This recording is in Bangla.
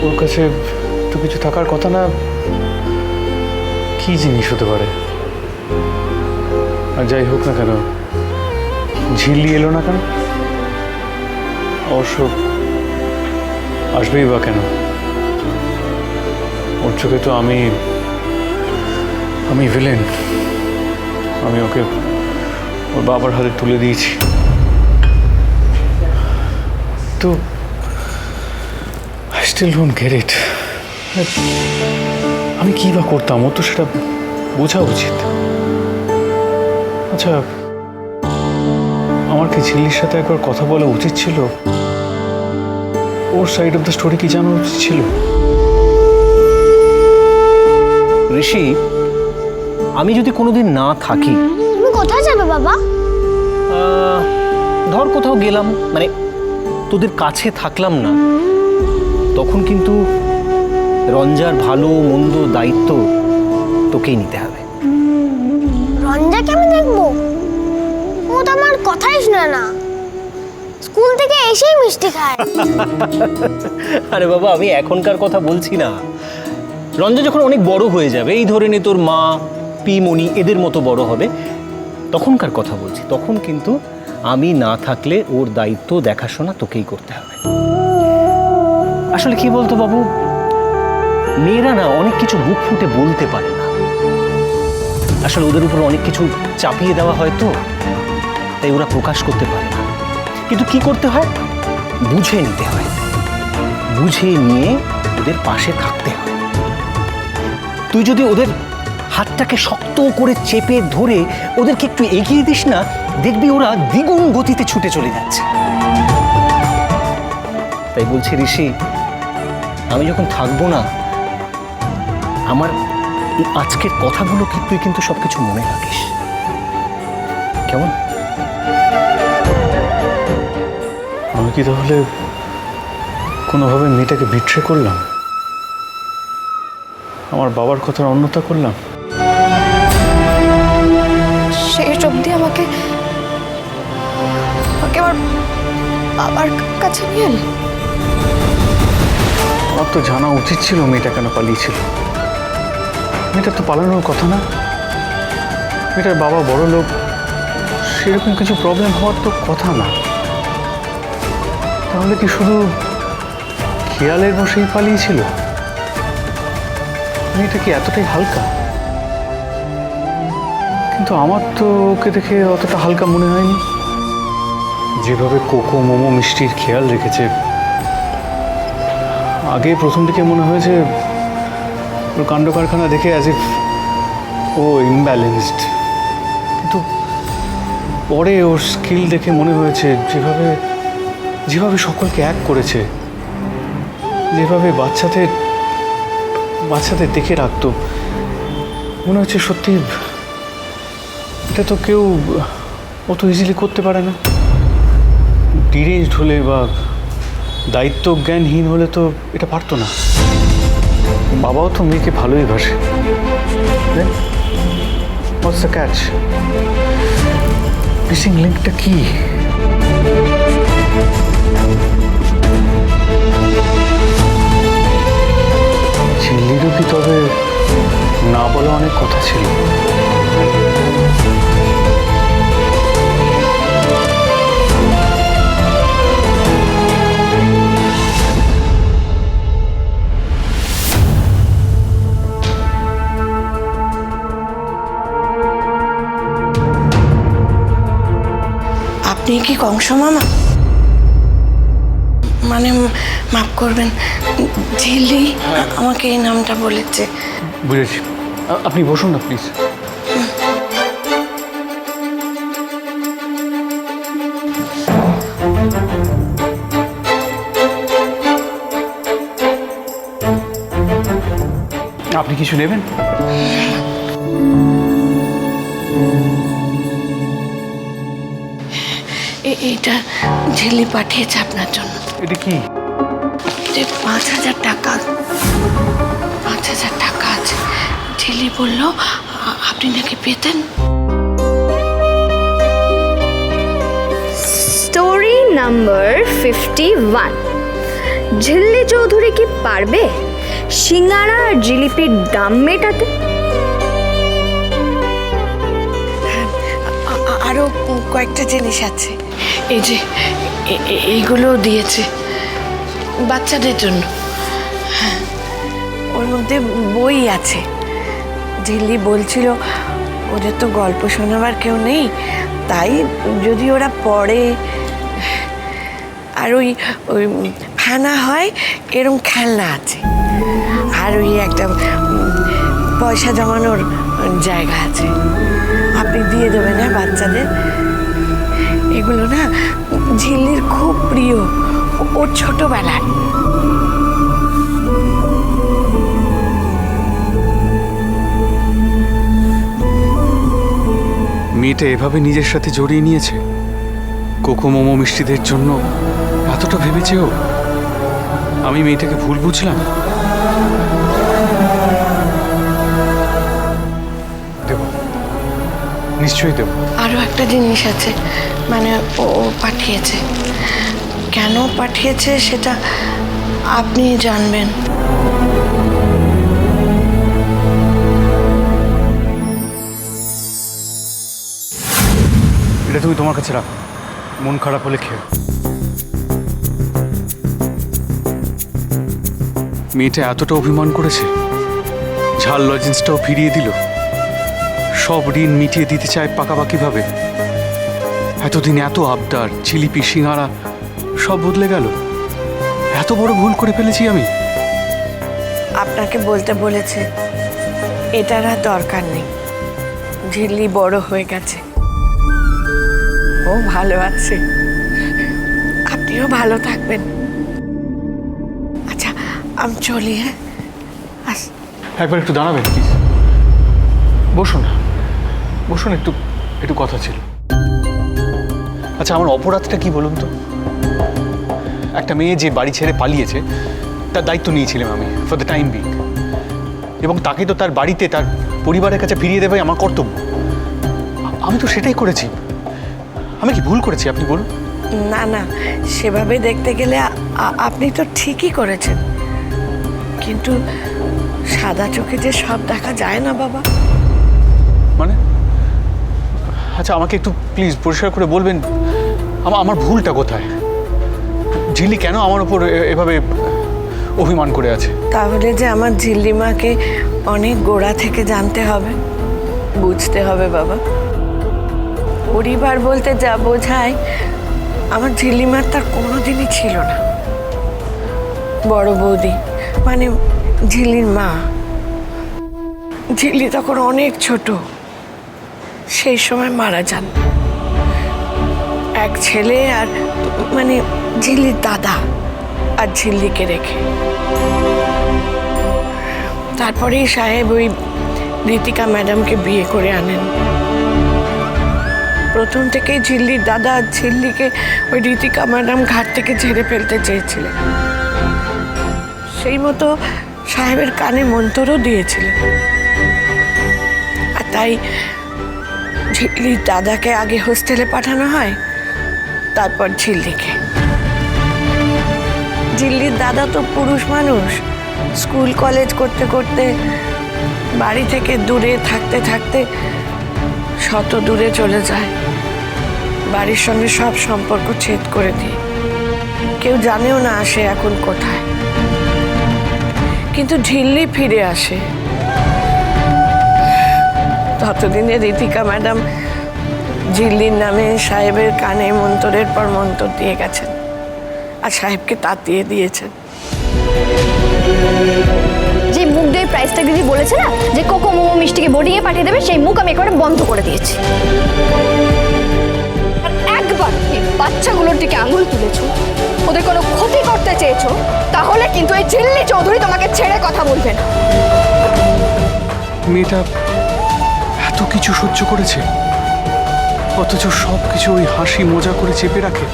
তোর কাছে তো কিছু থাকার কথা না, কি জিনিস হতে পারে? আর যাই হোক না কেন, ঝিল্লি এলো না কেন? অবশ্য আসবেই বা কেন? ওর চোখে তো আমি ভিলেন। আমি ওকে ওর বাবার হাতে তুলে দিয়েছি। তো I still don't get it. আমি কি বা করতাম, ও তো সেটা বোঝা উচিত। আচ্ছা, আমার কি ঝিল্লির সাথে একবার কথা বলা উচিত ছিল? ওর সাইড অফ দ্য স্টোরি কি জানা উচিত ছিল? ঋষি, আমি যদি কোনোদিন না থাকি, তুমি কোথায় যাবে বাবা? ধর কোথাও গেলাম, মানে তোদের কাছে থাকলাম না, তখন কিন্তু রঞ্জার ভালো মন্দ দায়িত্ব তোকেই নিতে হবে। রঞ্জাকে আমি দেখবো? ও তো আমার কথাই শুনে না, স্কুল থেকে এসেই মিষ্টি খায়। আরে বাবা, আমি এখনকার কথা বলছি না। রঞ্জা যখন অনেক বড় হয়ে যাবে, এই ধরে নে তোর মা, পিমণি এদের মতো বড় হবে, তখনকার কথা বলছি। তখন কিন্তু আমি না থাকলে ওর দায়িত্ব দেখাশোনা তোকেই করতে হবে। আসলে কি বলতো বাবু, মেয়েরা না অনেক কিছু বুক ফুটে বলতে পারে না। আসলে ওদের উপর অনেক কিছু চাপিয়ে দেওয়া হয়, তো তাই ওরা প্রকাশ করতে পারে না। কিন্তু কি করতে হয়, বুঝে নিতে হয়। বুঝে নিয়ে ওদের পাশে থাকতে হয়। তুই যদি ওদের হাতটাকে শক্ত করে চেপে ধরে ওদেরকে একটু এগিয়ে দিস না, দেখবি ওরা দ্বিগুণ গতিতে ছুটে চলে যাচ্ছে। তাই বলছি ঋষি, আমি যখন থাকবো না, আমার এই আজকের কথাগুলোকে তুই কিন্তু সবকিছু মনে রাখিস, কেমন? আমি কি তাহলে কোনোভাবে মেয়েটাকে বিট্রে করলাম? আমার বাবার কথার অন্যথা করলাম? শেষ অবধি আমাকে আমার বাবার কাছে নিয়ে এলে? আমার তো জানা উচিত ছিল মেয়েটা কেন পালিয়েছিল। মেয়েটা তো পালানোর কথা না। মেয়েটার বাবা বড় লোক, সেরকম কিছু প্রবলেম হওয়ার তো কথা না। তাহলে কি শুধু খেয়ালের বসেই পালিয়েছিল? মেয়েটা কি এতটাই হালকা? কিন্তু আমার তো ওকে দেখে অতটা হালকা মনে হয়নি। যেভাবে কোকো মোমো মিষ্টির খেয়াল রেখেছে, আগে প্রথম দিকে মনে হয়েছে ওর কাণ্ড কারখানা দেখে অ্যাজ ইফ ও ইমব্যালেন্সড। কিন্তু পরে ওর স্কিল দেখে মনে হয়েছে যেভাবে সকলকে এক করেছে, যেভাবে বাচ্চাদের দেখে রাখতো, মনে হচ্ছে সত্যি এটা তো কেউ অত ইজিলি করতে পারে না। ডিরেঞ্জড হলে বা দায়িত্ব জ্ঞানহীন হলে তো এটা পারতো না। বাবাও তো মেয়েকে ভালোই বাসে। What's the catch? মিসিং লিঙ্কটা কি? ঝিল্লিরও কি তবে না বলা অনেক কথা ছিল? আপনি কি কংস মামা? মানে মাফ করবেন, ঝিল্লি আমাকে এই নামটা বলেছে। বুঝেছি, আপনি বসুন না প্লিজ। আপনি কিছু নেবেন? এইটা ঝিল্লি পাঠিয়েছে আপনার জন্য। এটা কি? 5,000 টাকা। 5,000 টাকা আছে। ঝিল্লি বলল আপনি নাকি পেতেন। স্টোরি নাম্বার 51, ঝিল্লি চৌধুরী কি পারবে সিঙ্গারা আর জিলিপির দাম মেটাতে? আরো কয়েকটা জিনিস আছে, এই যে এইগুলো দিয়েছে বাচ্চাদের জন্য। হ্যাঁ, ওর মধ্যে বই আছে। ঝিল্লি বলছিল ওদের তো গল্প শোনাবার কেউ নেই, তাই যদি ওরা পড়ে। আর ওই ওই ফানা হয় এরম খেলনা আছে, আর ওই একটা পয়সা জমানোর জায়গা আছে। আপনি দিয়ে দেবেন না বাচ্চাদের? এগুলো না ঝিল্লির খুব প্রিয়, ওর ছোটবেলায়। মেয়েটা এভাবে নিজের সাথে জড়িয়ে নিয়েছে, কোকো মোমো মিষ্টিদের জন্য এতটা ভেবেছেও। আমি মেয়েটাকে ভুল বুঝলাম। দেব, নিশ্চয়ই দেব। আরও একটা জিনিস আছে, মানে ও পাঠিয়েছে। কেন পাঠিয়েছে সেটা আপনি জানবেন। এটা তুমি তোমার কাছে রাখো, মন খারাপ হলে খেও। মেয়েটা এতটা অভিমান করেছে, ঝাল লজেন্সটাও ফিরিয়ে দিল, সব ঋণ মিটিয়ে দিতে চায় পাকাপাকিভাবে। এতদিন এত আবদার, জিলিপি, সিঙ্গারা সব বদলে গেল। এত বড় ভুল করে ফেলেছি আমি। আপনাকে বলতে বলেছে এটার আর দরকার নেই, ঝিল্লি বড় হয়ে গেছে, ও ভালো আছে, আপনিও ভালো থাকবেন। আচ্ছা আমি চলি। হ্যাঁ, একবার একটু দাঁড়াবেন প্লিজ? বসুন, বসুন, একটু একটু কথা ছিল। আচ্ছা, আমার অপরাধটা কি বলুন তো? একটা মেয়ে যে বাড়ি ছেড়ে পালিয়েছে, তার দায়িত্ব নিয়েছিলাম আমি ফর দ্য টাইম বিং, এবং তাকে তো তার বাড়িতে তার পরিবারের কাছে ফিরিয়ে দেওয়াই আমার কর্তব্য। আমি তো সেটাই করেছি। আমি কি ভুল করেছি আপনি বলুন? না না, সেভাবে দেখতে গেলে আপনি তো ঠিকই করেছেন, কিন্তু সাদা চোখে যে সব দেখা যায় না বাবা। মানে আচ্ছা, আমাকে একটু প্লিজ পরিষ্কার করে বলবেন আমার ভুলটা কোথায়? ঝিল্লি কেন আমার উপর এভাবে অভিমান করে আছে? তাহলে যে আমার ঝিল্লিমাকে অনেক গোড়া থেকে জানতে হবে, বুঝতে হবে বাবা। পরিবার বলতে যা বোঝায় আমার ঝিল্লিমার তার কোনোদিনই ছিল না। বড় বৌদি মানে ঝিল্লির মা, ঝিল্লি তখন অনেক ছোট, সেই সময় মারা যান। এক ছেলে আর মানে ঝিল্লির দাদা আর ঝিল্লিকে রেখে। তারপরেই সাহেব ওই ঋতিকা ম্যাডামকে বিয়ে করে আনেন। প্রথম থেকেই ঝিল্লির দাদা আর ঝিল্লিকে ওই ঋতিকা ম্যাডাম ঘাট থেকে ঝেড়ে ফেলতে চেয়েছিলেন। সেই মতো সাহেবের কানে মন্তরও দিয়েছিলেন। আর তাই ঝিল্লির দাদাকে আগে হোস্টেলে পাঠানো হয়, তারপর ঝিল্লিকে। ঝিল্লির দাদা তো পুরুষ মানুষ, স্কুল কলেজ করতে করতে বাড়ি থেকে দূরে থাকতে থাকতে শত দূরে চলে যায়, বাড়ির সঙ্গে সব সম্পর্ক ছেদ করে দিয়ে। কেউ জানেও না সে এখন কোথায়। কিন্তু ঝিল্লি ফিরে আসে। ততদিনে ঋতিকা ম্যাডাম ঝিল্লির নামে সাহেবের কানে মন্তরের পর মন্তর দিয়ে গেছেন, আর সাহেবকে তাতিয়ে দিয়েছেন। যে মুখ দিয়ে প্রাইসটা দিদি বলেছে না যে কোকো মোমো মিষ্টিকে বোর্ডিংয়ে পাঠিয়ে দেবে, সেই মুখ আমি একেবারে বন্ধ করে দিয়েছি। আর একবার এই বাচ্চাগুলোর দিকে আঙুল তুলেছো, ওদের কোনো ক্ষতি করতে চেয়েছো, তাহলে কিন্তু এই ঝিল্লি চৌধুরী তোমাকে ছেড়ে কথা বলবে না। মেয়েটা এত কিছু সহ্য করেছে, অথচ সব কিছু ওই হাসি মজা করে চেপে রাখে।